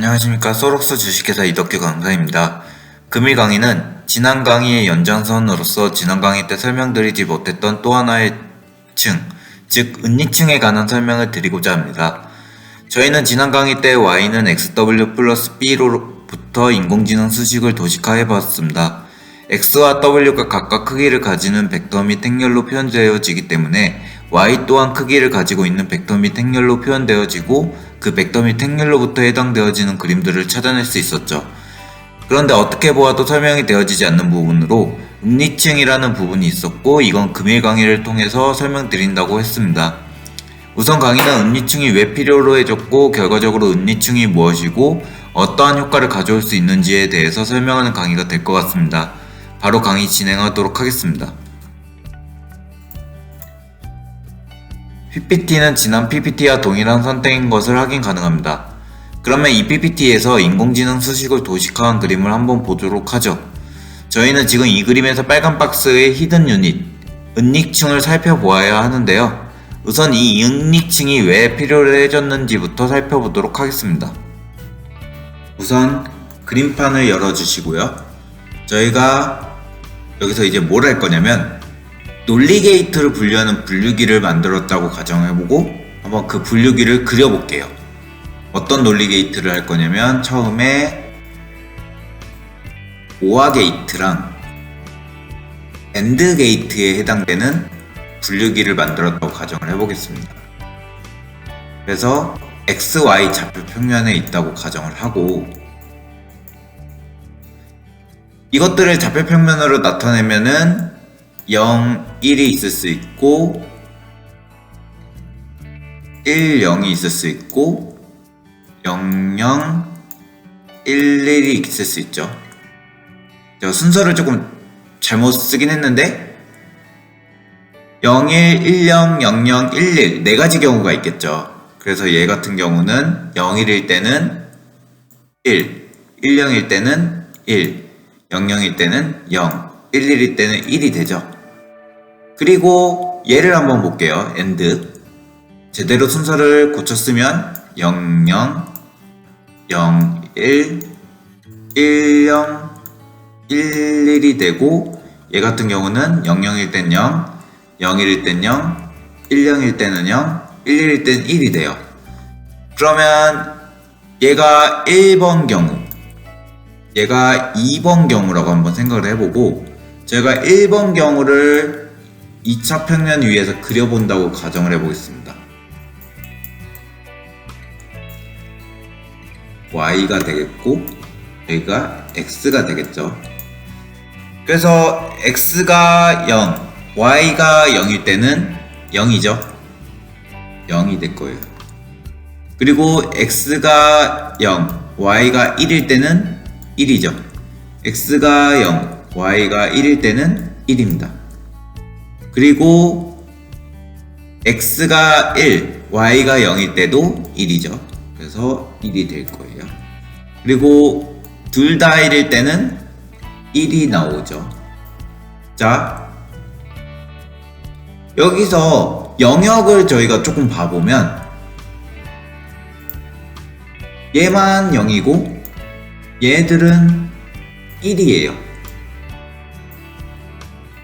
안녕하십니까. 소록스 주식회사 이덕규 강사입니다. 금일 강의는 지난 강의의 연장선으로서 지난 강의 때 설명드리지 못했던 또 하나의 층, 즉 은닉층에 관한 설명을 드리고자 합니다. 저희는 지난 강의 때 Y는 XW 플러스 B로부터 인공지능 수식을 도식화해 봤습니다. X와 W가 각각 크기를 가지는 벡터 및 행렬로 표현되어지기 때문에 Y 또한 크기를 가지고 있는 벡터 및 행렬로 표현되어지고 그 벡터 및 행렬로부터 해당되어지는 그림들을 찾아낼 수 있었죠. 그런데 어떻게 보아도 설명이 되어지지 않는 부분으로 은닉층이라는 부분이 있었고 이건 금일 강의를 통해서 설명드린다고 했습니다. 우선 강의는 은닉층이 왜 필요로 해졌고 결과적으로 은닉층이 무엇이고 어떠한 효과를 가져올 수 있는지에 대해서 설명하는 강의가 될 것 같습니다. 바로 강의 진행하도록 하겠습니다. PPT는 지난 PPT와 동일한 선택인 것을 확인 가능합니다. 그러면 이 PPT에서 인공지능 수식을 도식화한 그림을 한번 보도록 하죠. 저희는 지금 이 그림에서 빨간 박스의 히든 유닛, 은닉층을 살펴보아야 하는데요. 우선 이 은닉층이 왜 필요해졌는지부터 살펴보도록 하겠습니다. 우선 그림판을 열어주시고요. 저희가 여기서 이제 뭘 할 거냐면 논리게이트를 분류하는 분류기를 만들었다고 가정해보고 한번 그 분류기를 그려볼게요. 어떤 논리게이트를 할 거냐면 처음에 OR 게이트랑 AND 게이트에 해당되는 분류기를 만들었다고 가정을 해보겠습니다. 그래서 XY 좌표 평면에 있다고 가정을 하고 이것들을 좌표 평면으로 나타내면은 0, 1이 있을 수 있고 1, 0이 있을 수 있고 0, 0, 1, 1이 있을 수 있죠. 제가 순서를 조금 잘못 쓰긴 했는데 0, 1, 1, 0, 0, 0, 1, 1 네 가지 경우가 있겠죠. 그래서 얘 같은 경우는 0, 1일 때는 1, 1, 0일 때는 1, 0, 0일 때는 0, 1, 1일 때는 1이 되죠. 그리고 얘를 한번 볼게요. AND 제대로 순서를 고쳤으면 0, 0, 0, 1, 1, 0, 1, 1이 되고 얘 같은 경우는 0, 0일 땐 0, 0, 1일 땐 0, 1, 0일 때는 0, 1, 1일 땐 1이 돼요. 그러면 얘가 1번 경우 얘가 2번 경우라고 한번 생각을 해보고 제가 1번 경우를 2차 평면 위에서 그려본다고 가정을 해보겠습니다. Y가 되겠고 여기가 X가 되겠죠. 그래서 X가 0, Y가 0일 때는 0이죠. 0이 될 거예요. 그리고 X가 0, Y가 1일 때는 1이죠. X가 0, Y가 1일 때는 1입니다. 그리고 X가 1, Y가 0일 때도 1이죠. 그래서 1이 될 거예요. 그리고 둘 다 1일 때는 1이 나오죠. 자, 여기서 영역을 저희가 조금 봐보면 얘만 0이고 얘들은 1이에요.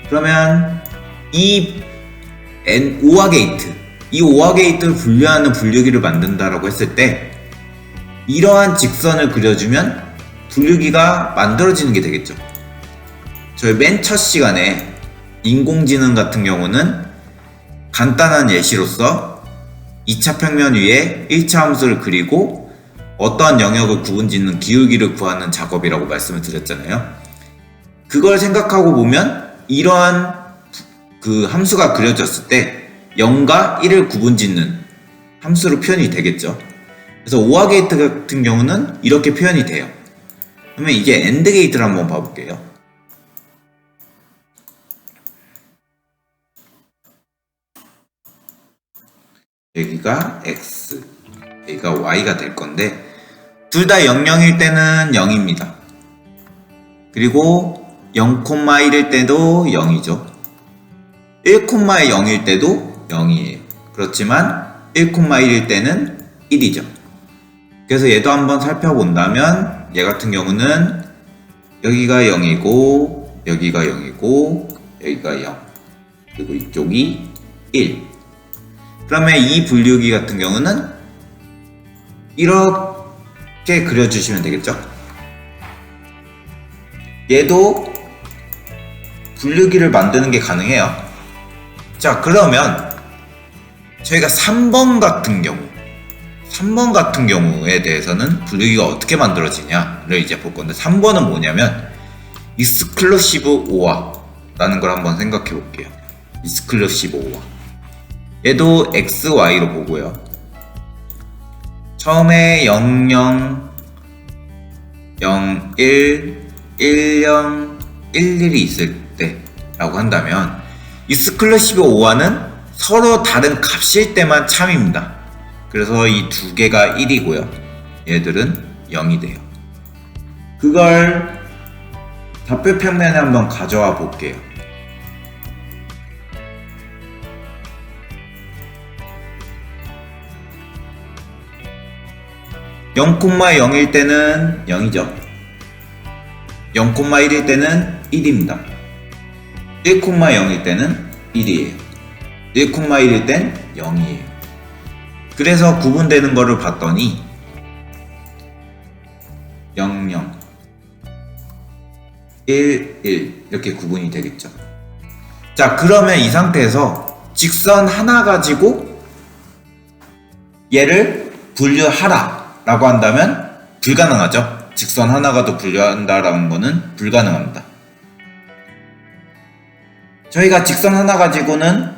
그러면 이 OR 게이트, 이 OR 게이트를 분류하는 분류기를 만든다라고 했을 때 이러한 직선을 그려주면 분류기가 만들어지는 게 되겠죠. 저희 맨 첫 시간에 인공지능 같은 경우는 간단한 예시로서 2차 평면 위에 1차 함수를 그리고 어떠한 영역을 구분짓는 기울기를 구하는 작업이라고 말씀을 드렸잖아요. 그걸 생각하고 보면 이러한 그 함수가 그려졌을 때 0과 1을 구분짓는 함수로 표현이 되겠죠. 그래서 OR 게이트 같은 경우는 이렇게 표현이 돼요. 그러면 이제 AND 게이트를 한번 봐볼게요. 여기가 X, 여기가 Y가 될 건데 둘 다 0, 0일 때는 0입니다. 그리고 0,1일 때도 0이죠. 1,0일 때도 0이에요. 그렇지만 1,1일 때는 1이죠. 그래서 얘도 한번 살펴본다면 얘 같은 경우는 여기가 0이고 여기가 0이고 여기가 0 그리고 이쪽이 1. 그러면 이 분류기 같은 경우는 이렇게 그려주시면 되겠죠. 얘도 분류기를 만드는 게 가능해요. 자, 그러면 저희가 3번 같은 경우에 대해서는 분류기가 어떻게 만들어지냐를 이제 볼 건데, 3번은 뭐냐면 익스클루시브 OR 라는 걸 한번 생각해 볼게요. 익스클루시브 OR. 얘도 X, Y로 보고요. 처음에 0, 0, 0, 1, 1, 0, 1, 1이 있을 때라고 한다면 익스클루시브 OR는 서로 다른 값일 때만 참입니다. 그래서 이 두 개가 1이고요. 얘들은 0이 돼요. 그걸 답변 평면에 한번 가져와 볼게요. 0,0일 때는 0이죠. 0,1일 때는 1입니다. 1,0일 때는 1이에요. 1,1일 땐 0이에요. 그래서 구분되는 거를 봤더니 0, 0, 1, 1 이렇게 구분이 되겠죠. 자, 그러면 이 상태에서 직선 하나 가지고 얘를 분류하라 라고 한다면 불가능하죠. 직선 하나가 더 분류한다라는 거는 불가능합니다. 저희가 직선 하나 가지고는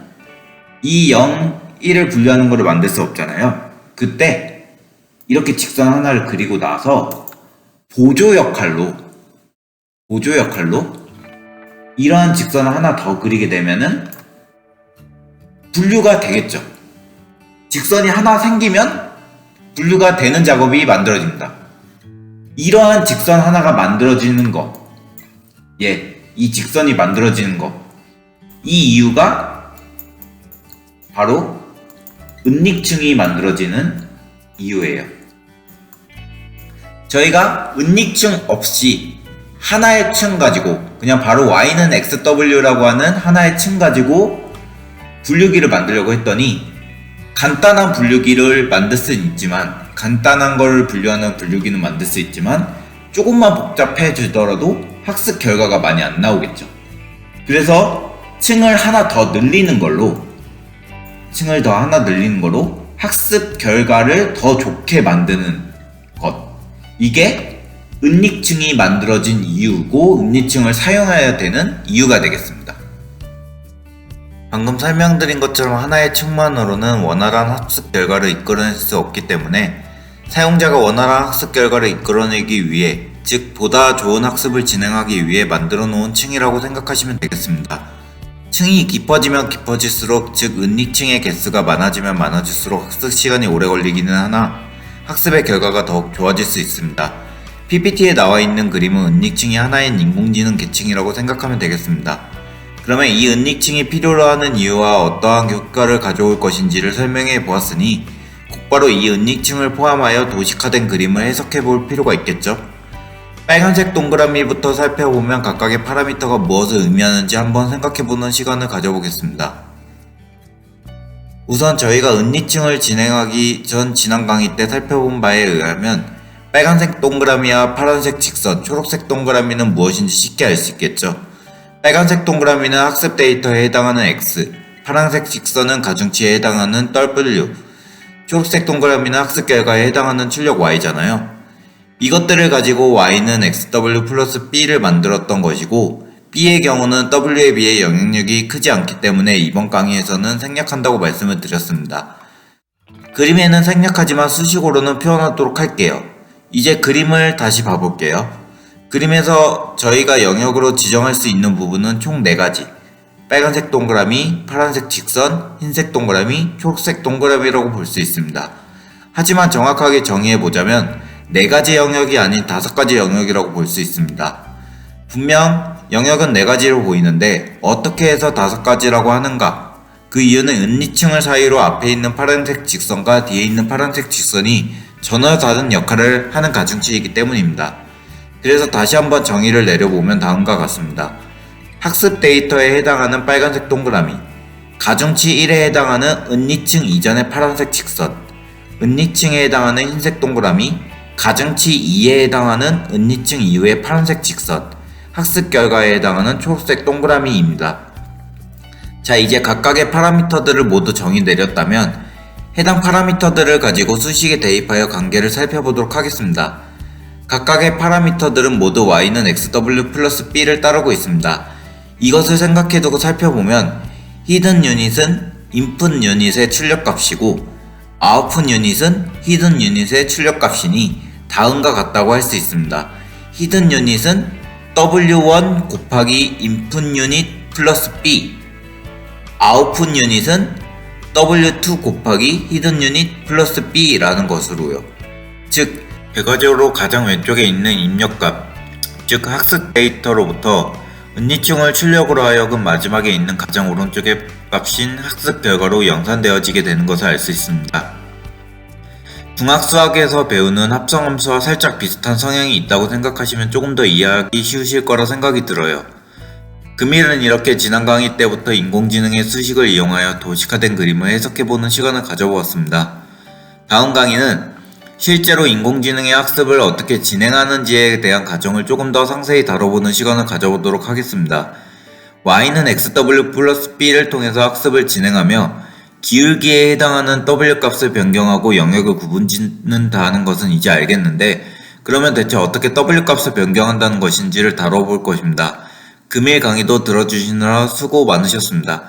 이 0, 1을 분류하는 거를 만들 수 없잖아요. 그때 이렇게 직선 하나를 그리고 나서 보조 역할로 이러한 직선을 하나 더 그리게 되면은 분류가 되겠죠. 직선이 하나 생기면 분류가 되는 작업이 만들어집니다. 이러한 직선 하나가 만들어지는 거, 이 직선이 만들어지는 거, 이 이유가 바로 은닉층이 만들어지는 이유예요. 저희가 은닉층 없이 하나의 층 가지고 그냥 바로 y는 xw라고 하는 하나의 층 가지고 분류기를 만들려고 했더니 간단한 분류기를 만들 수 있지만, 간단한 걸 분류하는 분류기는 만들 수 있지만 조금만 복잡해지더라도 학습 결과가 많이 안 나오겠죠. 그래서 층을 하나 더 늘리는 걸로 학습 결과를 더 좋게 만드는 것, 이게 은닉층이 만들어진 이유고 은닉층을 사용해야 되는 이유가 되겠습니다. 방금 설명드린 것처럼 하나의 층만으로는 원활한 학습 결과를 이끌어낼 수 없기 때문에 사용자가 원활한 학습 결과를 이끌어내기 위해, 즉 보다 좋은 학습을 진행하기 위해 만들어 놓은 층이라고 생각하시면 되겠습니다. 층이 깊어지면 깊어질수록, 즉 은닉층의 개수가 많아지면 많아질수록 학습 시간이 오래 걸리기는 하나 학습의 결과가 더욱 좋아질 수 있습니다. PPT에 나와 있는 그림은 은닉층이 하나인 인공지능 계층이라고 생각하면 되겠습니다. 그러면 이 은닉층이 필요로 하는 이유와 어떠한 효과를 가져올 것인지를 설명해 보았으니 곧바로 이 은닉층을 포함하여 도식화된 그림을 해석해 볼 필요가 있겠죠? 빨간색 동그라미부터 살펴보면 각각의 파라미터가 무엇을 의미하는지 한번 생각해보는 시간을 가져보겠습니다. 우선 저희가 은닉층을 진행하기 전 지난 강의 때 살펴본 바에 의하면 빨간색 동그라미와 파란색 직선, 초록색 동그라미는 무엇인지 쉽게 알 수 있겠죠. 빨간색 동그라미는 학습 데이터에 해당하는 X, 파란색 직선은 가중치에 해당하는 W, 초록색 동그라미는 학습 결과에 해당하는 출력 Y잖아요. 이것들을 가지고 Y는 XW 플러스 B를 만들었던 것이고, B의 경우는 W에 비해 영향력이 크지 않기 때문에 이번 강의에서는 생략한다고 말씀을 드렸습니다. 그림에는 생략하지만 수식어로는 표현하도록 할게요. 이제 그림을 다시 봐볼게요. 그림에서 저희가 영역으로 지정할 수 있는 부분은 총 4가지. 빨간색 동그라미, 파란색 직선, 흰색 동그라미, 초록색 동그라미라고 볼 수 있습니다. 하지만 정확하게 정의해보자면 4가지 영역이 아닌 5가지 영역이라고 볼 수 있습니다. 분명 영역은 4가지로 보이는데 어떻게 해서 5가지라고 하는가? 그 이유는 은닉층을 사이로 앞에 있는 파란색 직선과 뒤에 있는 파란색 직선이 전혀 다른 역할을 하는 가중치이기 때문입니다. 그래서 다시 한번 정의를 내려보면 다음과 같습니다. 학습 데이터에 해당하는 빨간색 동그라미, 가중치 1에 해당하는 은니층 이전의 파란색 직선, 은니층에 해당하는 흰색 동그라미, 가중치 2에 해당하는 은니층 이후의 파란색 직선, 학습 결과에 해당하는 초록색 동그라미입니다. 자, 이제 각각의 파라미터들을 모두 정의 내렸다면 해당 파라미터들을 가지고 수식에 대입하여 관계를 살펴보도록 하겠습니다. 각각의 파라미터들은 모두 y는 xw 플러스 b를 따르고 있습니다. 이것을 생각해두고 살펴보면 히든 유닛은 인풋 유닛의 출력값이고 아웃풋 유닛은 히든 유닛의 출력값이니 다음과 같다고 할 수 있습니다. 히든 유닛은 w1 곱하기 인풋 유닛 플러스 b, 아웃풋 유닛은 w2 곱하기 히든 유닛 플러스 b라는 것으로요. 즉 결과적으로 가장 왼쪽에 있는 입력값, 즉 학습 데이터로부터 은니층을 출력으로 하여금 마지막에 있는 가장 오른쪽의 값인 학습 결과로 연산되어지게 되는 것을 알 수 있습니다. 중학수학에서 배우는 합성함수와 살짝 비슷한 성향이 있다고 생각하시면 조금 더 이해하기 쉬우실 거라 생각이 들어요. 금일은 이렇게 지난 강의 때부터 인공지능의 수식을 이용하여 도식화된 그림을 해석해보는 시간을 가져보았습니다. 다음 강의는 실제로 인공지능의 학습을 어떻게 진행하는지에 대한 과정을 조금 더 상세히 다뤄보는 시간을 가져보도록 하겠습니다. y는 xw 플러스 b를 통해서 학습을 진행하며 기울기에 해당하는 w 값을 변경하고 영역을 구분짓는다는 것은 이제 알겠는데, 그러면 대체 어떻게 w 값을 변경한다는 것인지를 다뤄볼 것입니다. 금일 강의도 들어주시느라 수고 많으셨습니다.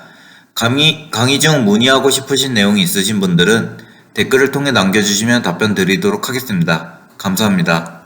강의 중 문의하고 싶으신 내용이 있으신 분들은 댓글을 통해 남겨주시면 답변 드리도록 하겠습니다. 감사합니다.